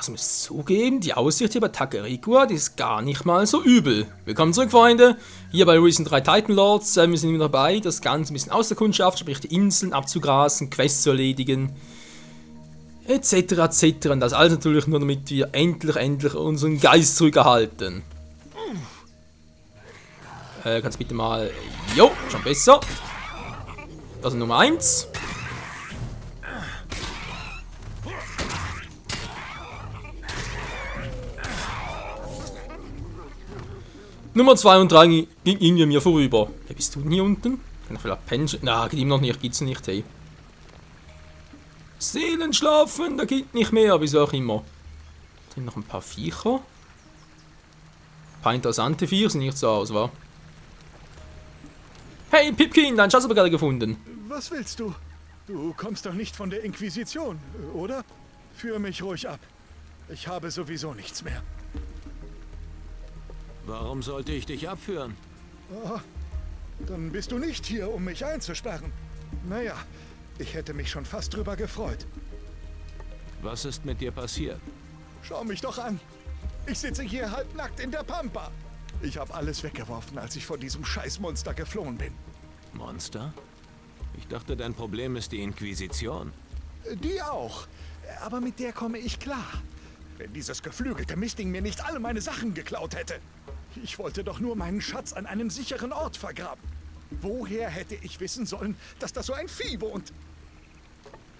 Also ich muss zugeben, die Aussicht hier bei Takerigua, die ist gar nicht mal so übel. Willkommen zurück, Freunde. Hier bei Risen 3 Titan Lords. Wir sind wieder dabei, das Ganze ein bisschen Außerkundschaft, sprich die Inseln abzugrasen, Quests zu erledigen, etc. etc. Und das alles natürlich nur, damit wir endlich unseren Geist zurückerhalten. Kannst bitte mal... Jo, schon besser. Das ist Nummer 1. Nummer 2 und 3 ging irgendwie mir vorüber. Wer bist du denn hier unten? Kann ich vielleicht Pension? Na, geht ihm noch nicht, gibt's nicht, hey. Seelenschlafen, da geht nicht mehr, wieso auch immer. Da sind noch ein paar Viecher. Ein paar interessante Viecher, sehen nicht so aus, wa? Hey, Pipkin, dein Schatz habe ich gerade gefunden. Was willst du? Du kommst doch nicht von der Inquisition, oder? Führ mich ruhig ab. Ich habe sowieso nichts mehr. Warum sollte ich dich abführen? Oh, dann bist du nicht hier, um mich einzusperren. Naja, ich hätte mich schon fast drüber gefreut. Was ist mit dir passiert? Schau mich doch an. Ich sitze hier halbnackt in der Pampa. Ich habe alles weggeworfen, als ich vor diesem Scheißmonster geflohen bin. Monster? Ich dachte, dein Problem ist die Inquisition. Die auch. Aber mit der komme ich klar. Wenn dieses geflügelte Mistding mir nicht alle meine Sachen geklaut hätte. Ich wollte doch nur meinen Schatz an einem sicheren Ort vergraben. Woher hätte ich wissen sollen, dass da so ein Vieh wohnt?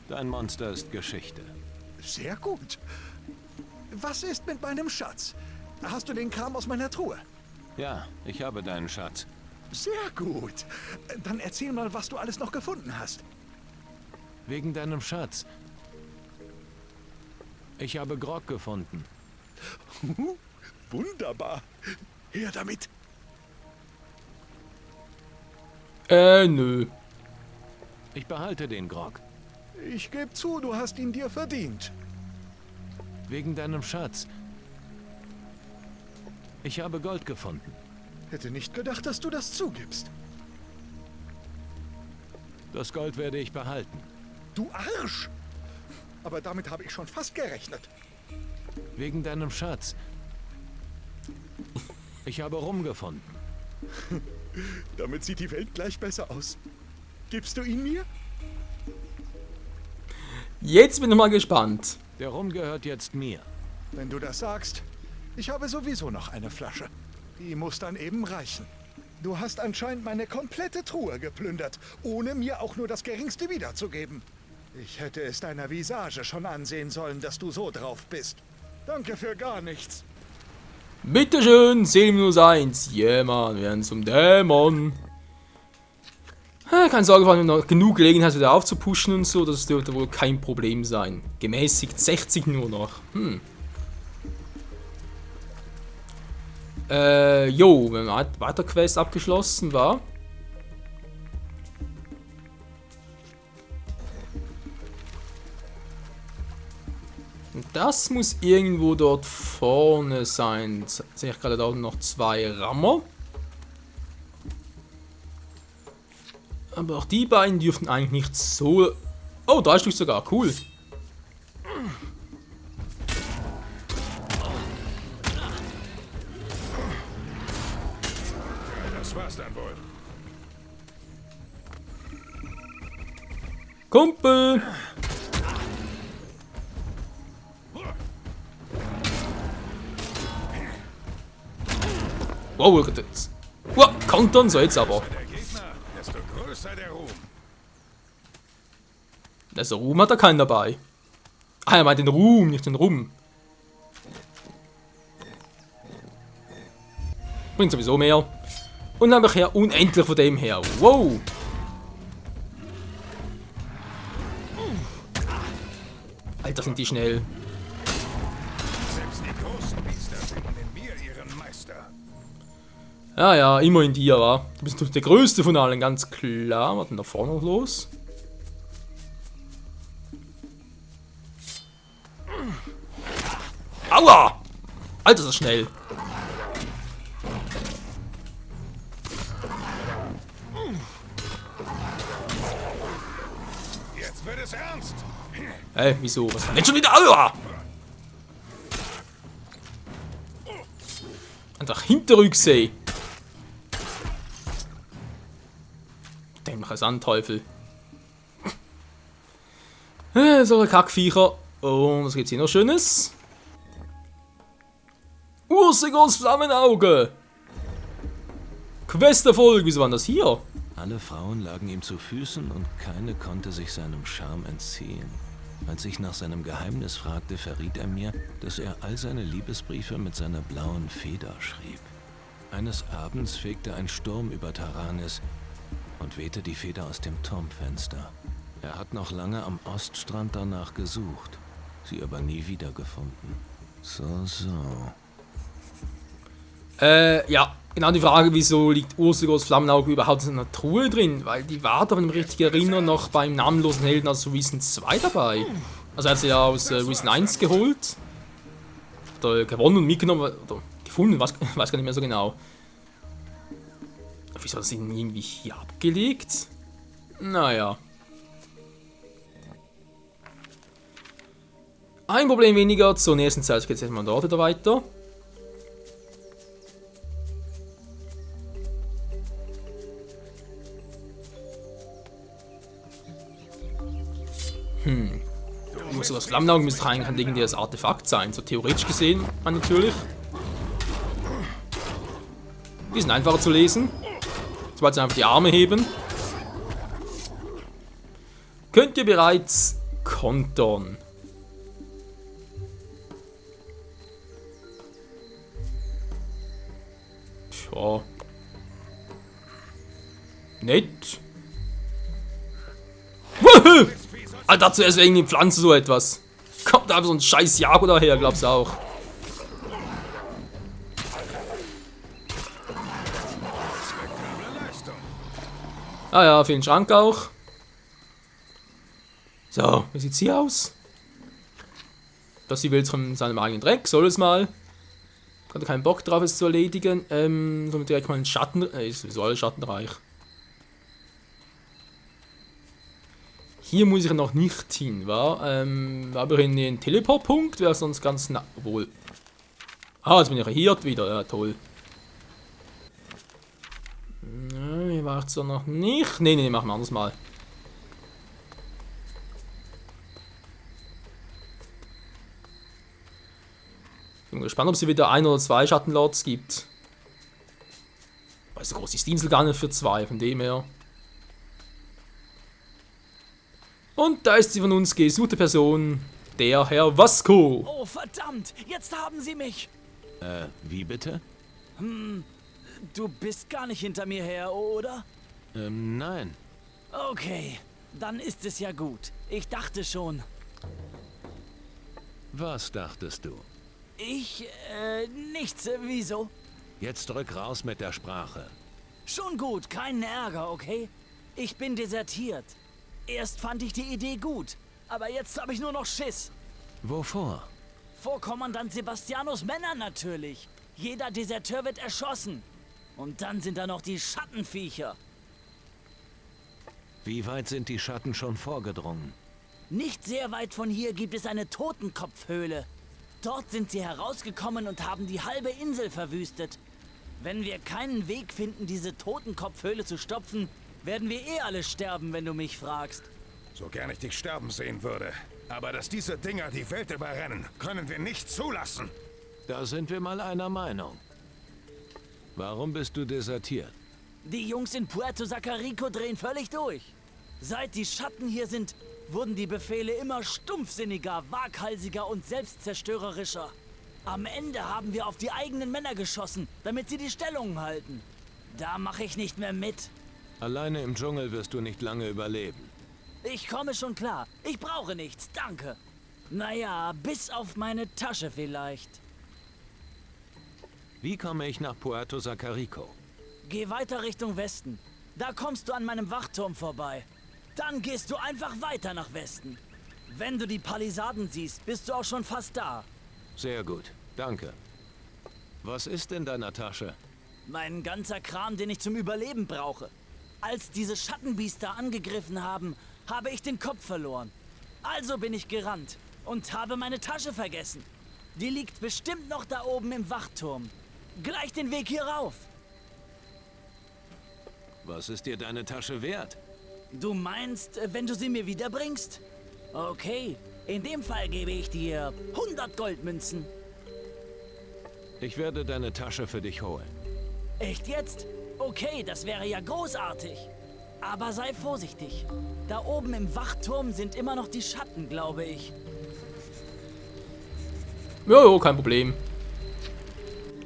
Dein Monster ist Geschichte. Sehr gut. Was ist mit meinem Schatz? Hast du den Kram aus meiner Truhe? Ja, ich habe deinen Schatz. Sehr gut. Dann erzähl mal, was du alles noch gefunden hast. Wegen deinem Schatz. Ich habe Grog gefunden. Wunderbar. Her damit. Nö. Ich behalte den Grog. Ich gebe zu, du hast ihn dir verdient. Wegen deinem Schatz. Ich habe Gold gefunden. Hätte nicht gedacht, dass du das zugibst. Das Gold werde ich behalten. Du Arsch! Aber damit habe ich schon fast gerechnet. Wegen deinem Schatz. Ich habe Rum gefunden. Damit sieht die Welt gleich besser aus. Gibst du ihn mir? Jetzt bin ich mal gespannt. Der Rum gehört jetzt mir. Wenn du das sagst, ich habe sowieso noch eine Flasche. Die muss dann eben reichen. Du hast anscheinend meine komplette Truhe geplündert, ohne mir auch nur das Geringste wiederzugeben. Ich hätte es deiner Visage schon ansehen sollen, dass du so drauf bist. Danke für gar nichts. Bitteschön, Seelenminus 1. Yeah, Mann, wir werden zum Dämon. Keine Sorge, wir haben noch genug Gelegenheit wieder aufzupushen und so. Das dürfte wohl kein Problem sein. Gemäßigt 60 nur noch. Jo, wenn weiter Quest abgeschlossen war. Und das muss irgendwo dort vorne sein. Jetzt sehe ich gerade da noch 2 Rammer. Aber auch die beiden dürften eigentlich nicht so... Oh, 3 Stück sogar, cool. Das war's dann wohl. Kumpel! Wow, jetzt. Wow, kontern, so jetzt aber. Der Gegner, desto größer der Ruhm. Also Ruhm hat er keinen dabei. Ah, er meint den Ruhm, nicht den Rum. Bringt sowieso mehr. Und dann habe ich ja unendlich von dem her. Wow. Alter, sind die schnell. Selbst die großen Biester finden in mir ihren Meister. Ja, ja, immerhin dir, wa? Du bist doch der größte von allen, ganz klar. Was ist denn da vorne noch los? Aua! Alter, ist das schnell. Jetzt wird es ernst. Hä, wieso? Was war denn schon wieder? Aua! Einfach hinterrück sehe. Dämlicher Sandteufel. So ein Kackviecher. Und was gibt's hier noch Schönes? Ursigos Flammenauge! Questerfolge, wieso war das hier? Alle Frauen lagen ihm zu Füßen und keine konnte sich seinem Charme entziehen. Als ich nach seinem Geheimnis fragte, verriet er mir, dass er all seine Liebesbriefe mit seiner blauen Feder schrieb. Eines Abends fegte ein Sturm über Taranis und wehte die Feder aus dem Turmfenster. Er hat noch lange am Oststrand danach gesucht, sie aber nie wiedergefunden. So. Ja, genau die Frage, wieso liegt Ursigos Flammenauge überhaupt in einer Truhe drin? Weil die war da, wenn ich mich richtig erinnere, noch beim namenlosen Helden aus Reason 2 dabei. Also er hat sie ja aus Reason 1 geholt. Oder gewonnen und mitgenommen, oder gefunden, weiß gar nicht mehr so genau. Wieso hat er sie denn irgendwie hier abgelegt? Naja. Ein Problem weniger, zur nächsten Zeit geht es jetzt mal dort wieder weiter. Das Flammenauge müsste eigentlich ein legendäres Artefakt sein, so theoretisch gesehen, natürlich. Die sind einfacher zu lesen. Sobald sie einfach die Arme heben. Könnt ihr bereits kontern. Tja. Nett. Alter, zuerst wegen die Pflanze so etwas. Kommt da einfach so ein scheiß Jago daher, glaubst du auch. Ah ja, für den Schrank auch. So, wie sieht's hier aus? Das sie will von seinem eigenen Dreck, soll es mal. Hatte keinen Bock drauf, es zu erledigen. Somit direkt mal einen Schatten. Ist sowieso alles schattenreich. Hier muss ich noch nicht hin, wa? Aber in den Teleportpunkt wäre sonst ganz wohl. Ah, jetzt bin ich hier wieder. Ja, toll. Hier war es noch nicht. Nee, machen wir anders mal. Ich bin gespannt, ob es hier wieder 1 oder 2 Schattenlords gibt. Weil so groß ist die Insel gar nicht für 2, von dem her. Und da ist die von uns gesuchte Person, der Herr Vasco. Oh, verdammt! Jetzt haben sie mich! Wie bitte? Du bist gar nicht hinter mir her, oder? Nein. Okay, dann ist es ja gut. Ich dachte schon. Was dachtest du? Nichts. Wieso? Jetzt rück raus mit der Sprache. Schon gut, keinen Ärger, okay? Ich bin desertiert. Erst fand ich die Idee gut, aber jetzt habe ich nur noch Schiss. Wovor? Vor Kommandant Sebastianos Männern natürlich. Jeder Deserteur wird erschossen. Und dann sind da noch die Schattenviecher. Wie weit sind die Schatten schon vorgedrungen? Nicht sehr weit von hier gibt es eine Totenkopfhöhle. Dort sind sie herausgekommen und haben die halbe Insel verwüstet. Wenn wir keinen Weg finden, diese Totenkopfhöhle zu stopfen, werden wir eh alle sterben, wenn du mich fragst. So gern ich dich sterben sehen würde. Aber dass diese Dinger die Welt überrennen, können wir nicht zulassen. Da sind wir mal einer Meinung. Warum bist du desertiert? Die Jungs in Puerto Sacarico drehen völlig durch. Seit die Schatten hier sind, wurden die Befehle immer stumpfsinniger, waghalsiger und selbstzerstörerischer. Am Ende haben wir auf die eigenen Männer geschossen, damit sie die Stellungen halten. Da mache ich nicht mehr mit. Alleine im Dschungel wirst du nicht lange überleben. Ich komme schon klar. Ich brauche nichts, danke. Naja, bis auf meine Tasche vielleicht. Wie komme ich nach Puerto Sacarico? Geh weiter Richtung Westen. Da kommst du an meinem Wachturm vorbei. Dann gehst du einfach weiter nach Westen. Wenn du die Palisaden siehst, bist du auch schon fast da. Sehr gut, danke. Was ist in deiner Tasche? Mein ganzer Kram, den ich zum Überleben brauche. Als diese Schattenbiester angegriffen haben, habe ich den Kopf verloren. Also bin ich gerannt und habe meine Tasche vergessen. Die liegt bestimmt noch da oben im Wachturm. Gleich den Weg hier rauf. Was ist dir deine Tasche wert? Du meinst, wenn du sie mir wiederbringst? Okay, in dem Fall gebe ich dir 100 Goldmünzen. Ich werde deine Tasche für dich holen. Echt jetzt? Okay, das wäre ja großartig. Aber sei vorsichtig. Da oben im Wachturm sind immer noch die Schatten, glaube ich. Jo, kein Problem.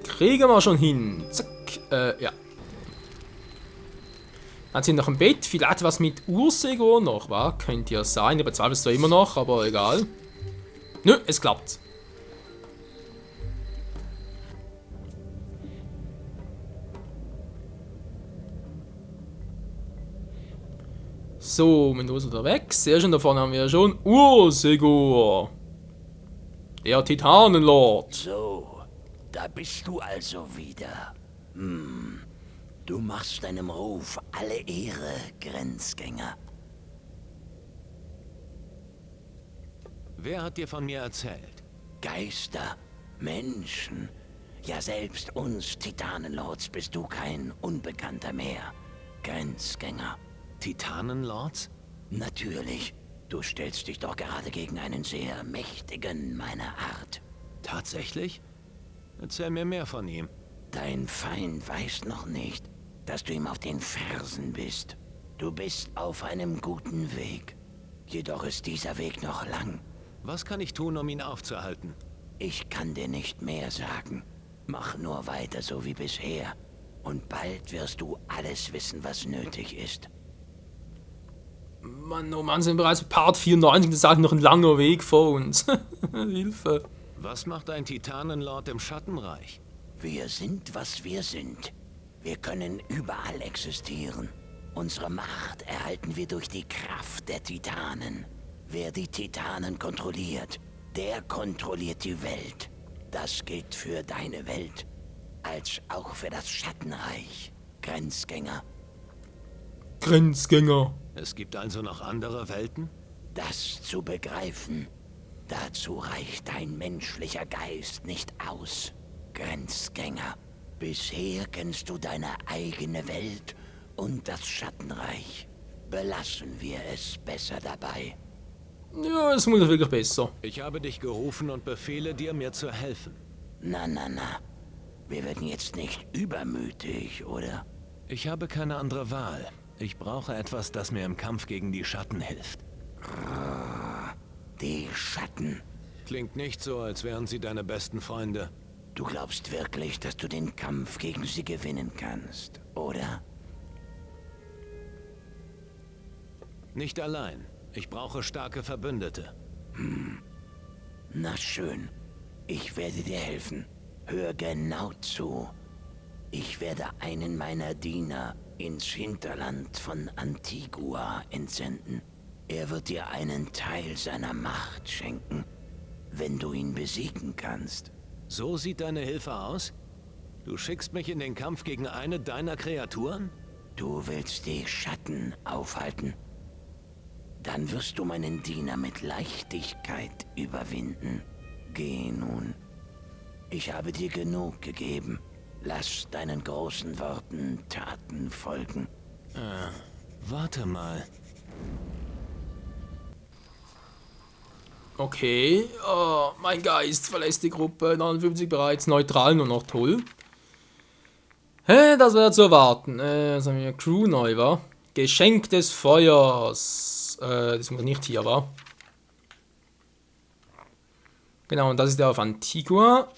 Kriegen wir schon hin. Zack. Ja. Dann sind noch ein Bett. Vielleicht was mit Ursego noch, wa? Könnte ja sein. Ich bezweifle es zwar immer noch, aber egal. Nö, es klappt. So, mit uns unterwegs. Sehr schön, da vorne haben wir ja schon Ursego. Der Titanenlord. So, da bist du also wieder. Du machst deinem Ruf alle Ehre, Grenzgänger. Wer hat dir von mir erzählt? Geister, Menschen, ja selbst uns Titanenlords bist du kein Unbekannter mehr. Grenzgänger. Titanenlords? Natürlich, du stellst dich doch gerade gegen einen sehr mächtigen meiner Art. Tatsächlich? Erzähl mir mehr von ihm. Dein Feind weiß noch nicht, dass du ihm auf den Fersen bist. Du bist auf einem guten Weg. Jedoch ist dieser Weg noch lang. Was kann ich tun, um ihn aufzuhalten? Ich kann dir nicht mehr sagen. Mach nur weiter so wie bisher. Und bald wirst du alles wissen, was nötig ist. Mann, oh Mann, sind bereits Part 94, das ist halt noch ein langer Weg vor uns. Hilfe. Was macht ein Titanenlord im Schattenreich? Wir sind, was wir sind. Wir können überall existieren. Unsere Macht erhalten wir durch die Kraft der Titanen. Wer die Titanen kontrolliert, der kontrolliert die Welt. Das gilt für deine Welt, als auch für das Schattenreich. Grenzgänger. Grenzgänger. Es gibt also noch andere Welten? Das zu begreifen, dazu reicht dein menschlicher Geist nicht aus. Grenzgänger. Bisher kennst du deine eigene Welt und das Schattenreich. Belassen wir es besser dabei. Ja, es muss wirklich besser. Ich habe dich gerufen und befehle dir, mir zu helfen. Na. Wir werden jetzt nicht übermütig, oder? Ich habe keine andere Wahl. Ich brauche etwas, das mir im Kampf gegen die Schatten hilft. Die Schatten. Klingt nicht so, als wären sie deine besten Freunde. Du glaubst wirklich, dass du den Kampf gegen sie gewinnen kannst, oder? Nicht allein. Ich brauche starke Verbündete. Na schön. Ich werde dir helfen. Hör genau zu. Ich werde einen meiner Diener ins Hinterland von Antigua entsenden. Er wird dir einen Teil seiner Macht schenken, wenn du ihn besiegen kannst. So sieht deine Hilfe aus? Du schickst mich in den Kampf gegen eine deiner Kreaturen? Du willst die Schatten aufhalten. Dann wirst du meinen Diener mit Leichtigkeit überwinden. Geh nun. Ich habe dir genug gegeben. Lass deinen großen Worten Taten folgen. Warte mal. Okay, oh, mein Geist verlässt die Gruppe, 59 bereits, neutral, nur noch toll. Das wäre zu erwarten. Was haben wir? Crew neu, war? Geschenk des Feuers. Das muss nicht hier, war. Genau, und das ist der auf Antigua.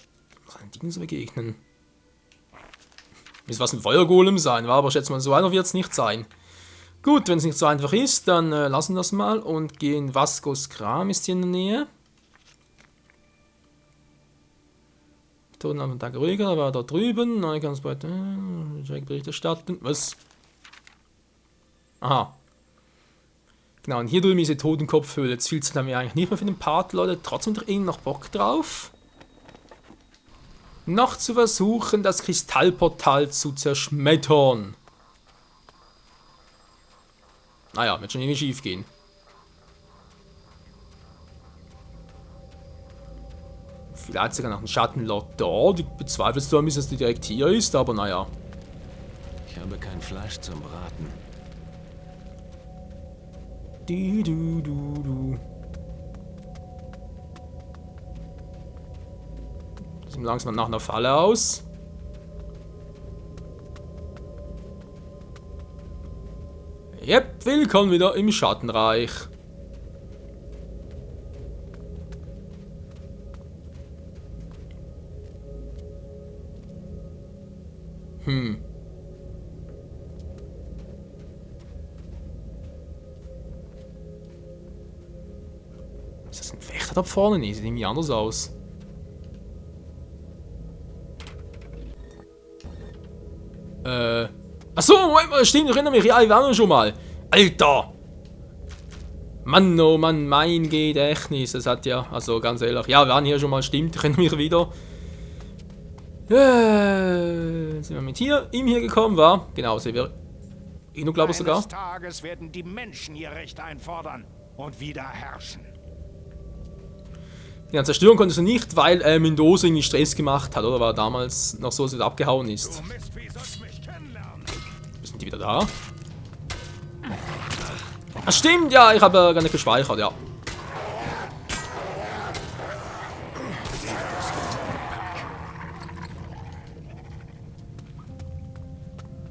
Was kann Dingen so begegnen? Muss was ein Feuergolem sein, war, aber ich schätze mal, so einfach wird es nicht sein. Gut, wenn es nicht so einfach ist, dann lassen wir das mal und gehen. Vascos Kram ist hier in der Nähe. Toten am Tag ruhiger, da war da drüben. Neu kann es bald Bericht erstatten. Was? Aha. Genau, und hier drüben ist die Totenkopfhöhle. Jetzt fühlt es dann mir eigentlich nicht mehr für den Part, Leute. Trotzdem doch irgendwie noch Bock drauf. Noch zu versuchen, das Kristallportal zu zerschmettern. Naja, wird schon irgendwie schief gehen. vielleicht sogar noch ein Schattenlord da. Ich bezweifle es zwar ein bisschen, dass die direkt hier ist, aber naja. Ich habe kein Fleisch zum Braten. Du. Sieht langsam nach einer Falle aus. Yep, willkommen wieder im Schattenreich. Ist das ein Wächter da vorne? Nee, sieht irgendwie anders aus. Achso, Moment mal, stimmt, ich erinnere mich, ja, ich war noch schon mal. Alter! Mann, oh Mann, mein Gedächtnis, das hat ja, also ganz ehrlich, ja, wir waren hier schon mal, stimmt, ich erinnere mich wieder. Sind wir mit ihm hier gekommen, war? Genau, sind wir. Ich nur glaube sogar. Eines Tages werden die Menschen ihr Recht einfordern und wieder herrschen. Ja, zerstören konntest du nicht, weil Mendoza irgendwie Stress gemacht hat, oder? Weil er damals noch so wieder abgehauen ist. Du Mistvieh sollst mich kennenlernen. Sind die wieder da? Ah, stimmt, ja, ich habe gar nicht gespeichert, ja.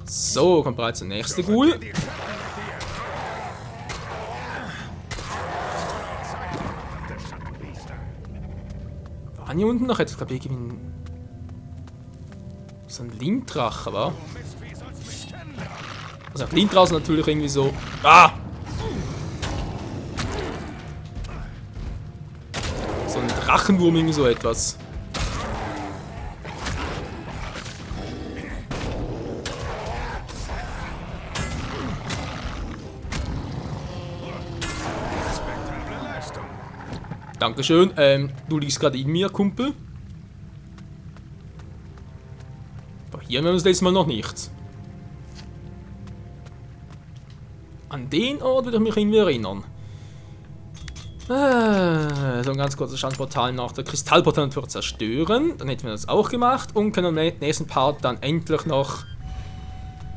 So, kommt bereits der nächste Ghoul. Waren hier unten noch etwas? Ich glaube, irgendwie so ein Linddrache, wa? Also Linddrache ist natürlich irgendwie so. Ah! So ein Drachenwurm, irgendwie so etwas. Dankeschön. Du liegst gerade in mir, Kumpel. Aber hier haben wir das letzte Mal noch nichts. An den Ort würde ich mich irgendwie erinnern. So ein ganz kurzes Schandportal nach der Kristallportal natürlich zerstören. Dann hätten wir das auch gemacht und können im nächsten Part dann endlich noch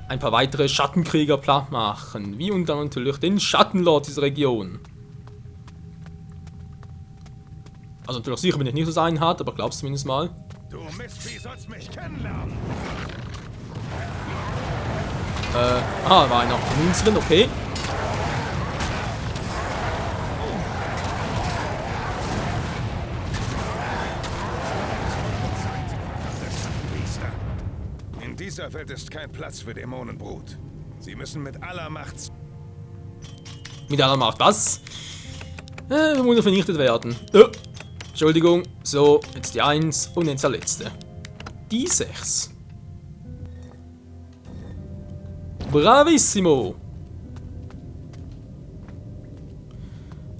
ein paar weitere Schattenkrieger platt machen. Wie und dann natürlich den Schattenlord dieser Region. Also natürlich sicher bin ich nicht so sein hat, aber glaubst zumindest mal. Du Mistvieh sollst mich kennenlernen. War einer von unseren, okay. In dieser Welt ist kein Platz für Dämonenbrut. Sie müssen mit aller Macht... Mit aller Macht, was? Muss vernichtet werden. Entschuldigung, so, jetzt die 1 und jetzt der letzte. Die 6. Bravissimo!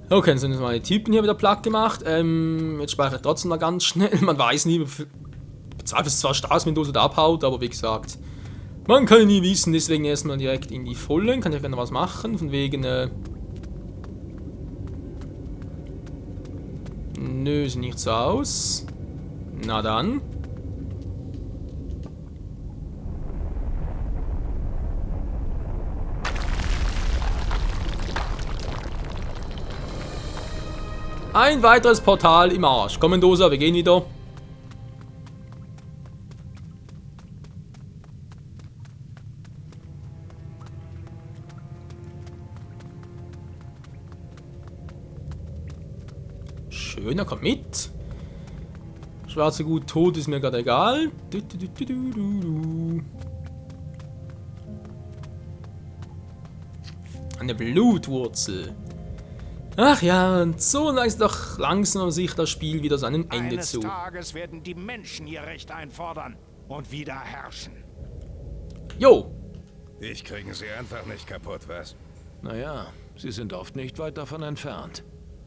Okay, sind jetzt meine Typen hier wieder platt gemacht. Jetzt speichere ich trotzdem noch ganz schnell. Man weiß nie, bezweifelt es zwar stark, dass Mendoza da abhaut, aber wie gesagt, man kann nie wissen, deswegen erstmal direkt in die Vollen. Kann ich gerne was machen, von wegen, nö, sieht nicht so aus. Na dann. Ein weiteres Portal im Arsch. Komm, Mendoza, wir gehen wieder. Schöner, komm mit. Schwarze Gut tot ist mir gerade egal. Eine Blutwurzel. Ach ja, und so neigt doch langsam sich das Spiel wieder seinem Ende zu. Eines Tages werden die Menschen ihr Recht einfordern und wieder herrschen. Jo. Dich kriegen sie einfach nicht kaputt, was? Naja, sie sind oft nicht weit davon entfernt.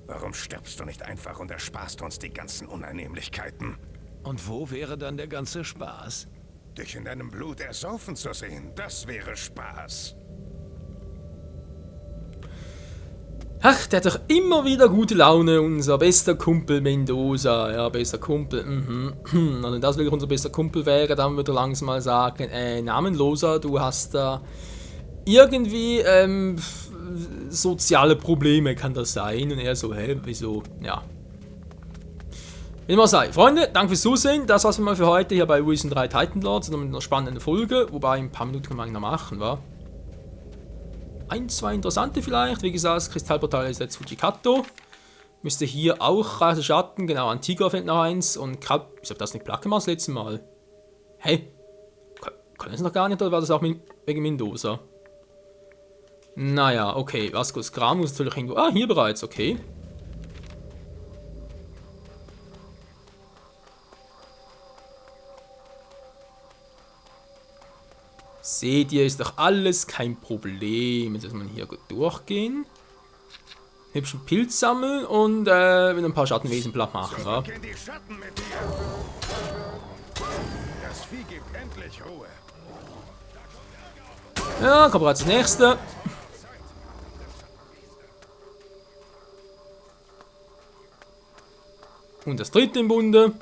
Warum stirbst du nicht einfach und ersparst uns die ganzen Unannehmlichkeiten? Und wo wäre dann der ganze Spaß? Dich in deinem Blut ersaufen zu sehen, das wäre Spaß. Ach, der hat doch immer wieder gute Laune, unser bester Kumpel Mendoza. Ja, bester Kumpel. Und wenn das wirklich unser bester Kumpel wäre, dann würde er langsam mal sagen, Namenloser, du hast da irgendwie soziale Probleme, kann das sein? Und er so, hä, wieso? Ja. Wie immer sei. Freunde, danke fürs Zusehen. Das war's mal für heute hier bei Risen 3 Titan Lords. Mit einer spannenden Folge, wobei ein paar Minuten kann man noch machen, wa? Ein, zwei interessante vielleicht. Wie gesagt, das Kristallportal ist jetzt Fujikato. Müsste hier auch Reise Schatten, genau, Antigua fehlt noch eins. Und ich habe das nicht platt gemacht das letzte Mal. Hey, kann das noch gar nicht, oder war das auch wegen Mendoza? Naja, okay, Vascos Kram muss natürlich irgendwo. Ah, hier bereits, okay. Seht ihr, ist doch alles kein Problem. Jetzt muss man hier gut durchgehen. Hübschen Pilz sammeln und wieder ein paar Schattenwesen platt machen, wa? Zurück in die Schatten mit dir. Das Vieh gibt endlich Ruhe. Ja, kommt bereits das nächste. Und das dritte im Bunde.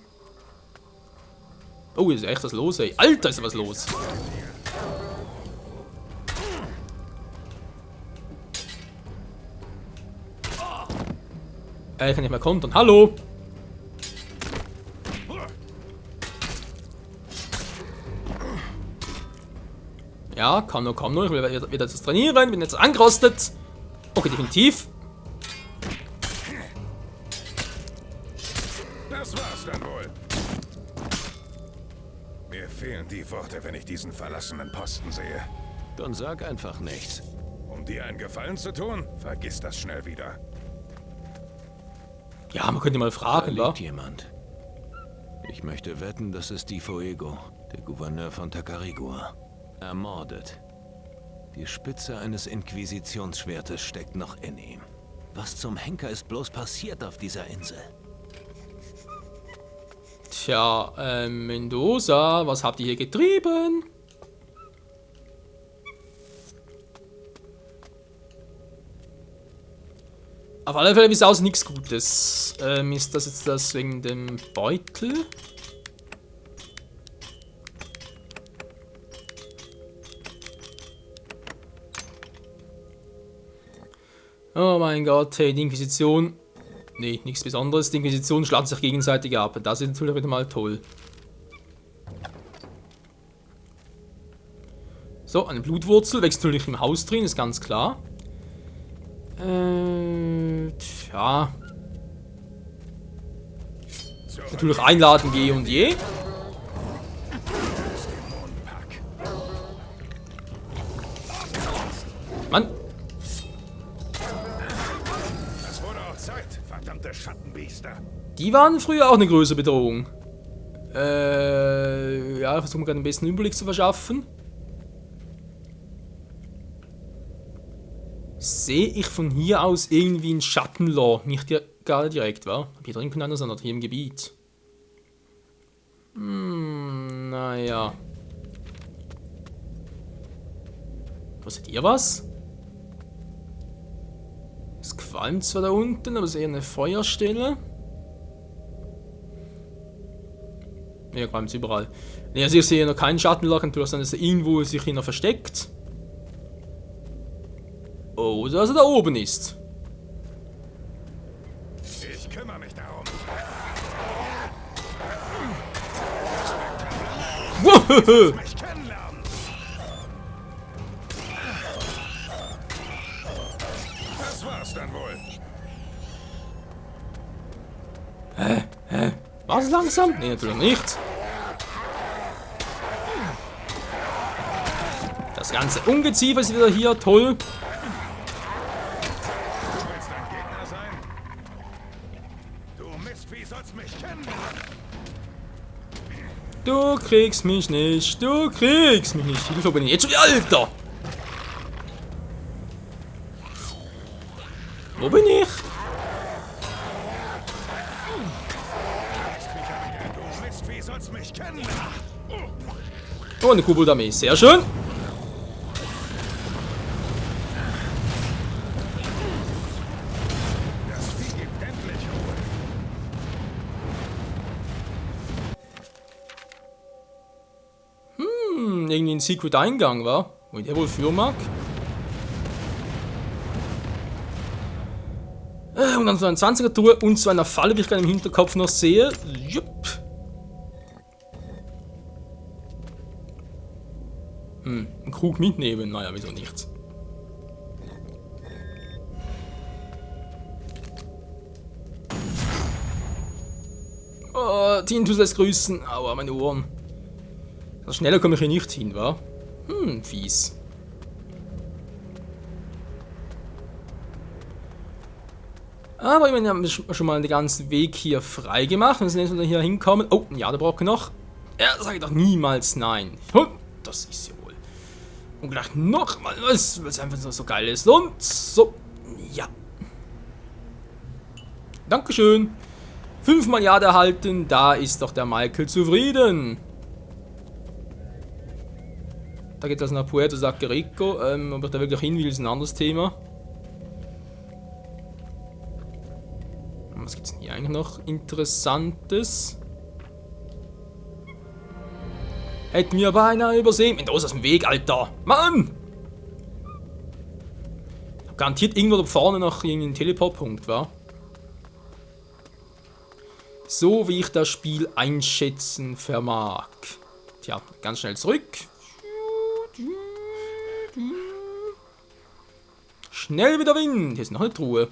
Oh, ist echt was los, ey. Alter, ist was los. Ich kann nicht mehr kontern. Hallo! Ja, komm nur, ich will wieder das trainieren, bin jetzt angerostet. Okay, definitiv. Das war's dann wohl. Mir fehlen die Worte, wenn ich diesen verlassenen Posten sehe. Dann sag einfach nichts. Um dir einen Gefallen zu tun, vergiss das schnell wieder. Ja, man könnte mal Da fragen, wa? liegt jemand. Ich möchte wetten, das ist Di Fuego, der Gouverneur von Tacarigua. Ermordet. Die Spitze eines Inquisitionsschwertes steckt noch in ihm. Was zum Henker ist bloß passiert auf dieser Insel? Tja, Mendoza, was habt ihr hier getrieben? Auf alle Fälle ist aus nichts Gutes. Ist das jetzt das wegen dem Beutel? Oh mein Gott, hey, die Inquisition. Nee, nichts Besonderes. Die Inquisition schlagen sich gegenseitig ab. Und das ist natürlich wieder mal toll. So, eine Blutwurzel wächst natürlich im Haus drin, ist ganz klar. Tja. Natürlich einladen, je und je. Mann. Das wurde auch Zeit, verdammte Schattenbiester. Die waren früher auch eine größere Bedrohung. Ja, ich versuche mir gerade einen besten Überblick zu verschaffen. Sehe ich von hier aus irgendwie ein Schattenloch? Nicht gerade direkt, wa? Hier drin können sondern hier im Gebiet. Naja. Was seht ihr was? Es qualmt zwar da unten, aber es ist eher eine Feuerstelle. Ja, qualmt es überall. Ne, also ich sehe noch keinen Schattenloch, natürlich, sondern dass er irgendwo sich hier noch versteckt. Oder dass er da oben ist. Ich kümmere mich darum. Mich kennenlernen. Das war's dann wohl. War es langsam? Nee, natürlich nicht. Das ganze Ungeziefer ist wieder hier, toll. Willst du ein Gegner sein? Du Mistvieh sollst mich kennenlernen. Du kriegst mich nicht, du kriegst mich nicht. Hilfe, bin ich jetzt schon wieder, Alter! Wo bin ich? Du Mistvieh sollst mich kennenlernen. Oh, eine Kubelarmee, sehr schön. irgendwie ein Secret-Eingang, war? Wo ich der wohl führen mag? Und dann so eine 20er-Truhe und so eine Falle, wie ich gerade im Hinterkopf noch sehe. Jupp. Einen Krug mitnehmen? Naja, wieso nicht? Oh, Tintus lässt grüßen. Aua, meine Ohren. So schneller komme ich hier nicht hin, wa? Fies. Aber ich meine, wir haben schon mal den ganzen Weg hier frei gemacht. Wir sind jetzt wieder hier hinkommen. Oh, ein Jadebrocken noch. Ja, sage ich doch niemals nein. Das ist ja wohl. Und gleich nochmal was, weil es einfach so geil ist. Und so. Ja. Dankeschön. 5-mal Jade erhalten. Da ist doch der Michael zufrieden. Da geht das nach Puerto Sacarico. Ob ich da wirklich hin will, ist ein anderes Thema. Was gibt es denn hier eigentlich noch Interessantes? Hätten wir beinahe übersehen. Mendoza aus dem Weg, Alter! Mann! Garantiert irgendwo da vorne noch irgendein Teleportpunkt, war. So wie ich das Spiel einschätzen vermag. Tja, ganz schnell zurück. Schnell wieder Wind. Hier ist noch eine Truhe.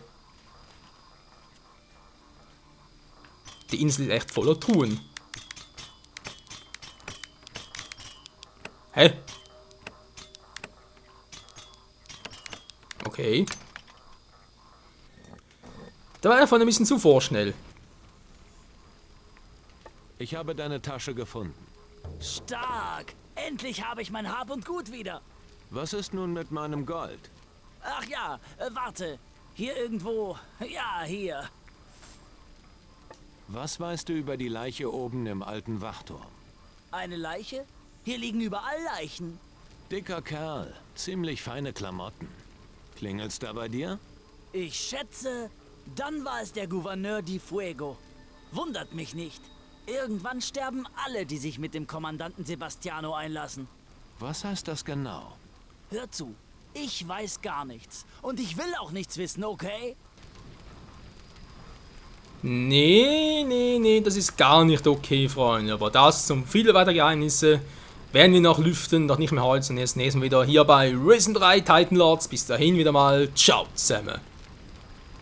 Die Insel ist echt voller Truhen. Hä? Okay. Da war er von ein bisschen zu vorschnell. Ich habe deine Tasche gefunden. Stark! Endlich habe ich mein Hab und Gut wieder. Was ist nun mit meinem Gold? Ach ja, warte. Hier irgendwo. Ja, hier. Was weißt du über die Leiche oben im alten Wachturm? Eine Leiche? Hier liegen überall Leichen. Dicker Kerl, ziemlich feine Klamotten. Klingelt's da bei dir? Ich schätze, dann war es der Gouverneur Di Fuego. Wundert mich nicht. Irgendwann sterben alle, die sich mit dem Kommandanten Sebastiano einlassen. Was heißt das genau? Hör zu, ich weiß gar nichts. Und ich will auch nichts wissen, okay? Nee, das ist gar nicht okay, Freunde. Aber das und viele weitere Geheimnisse werden wir noch lüften, doch nicht mehr heute, sondern erst nächstes Mal wieder hier bei Risen 3 Titan Lords. Bis dahin wieder mal. Ciao zusammen.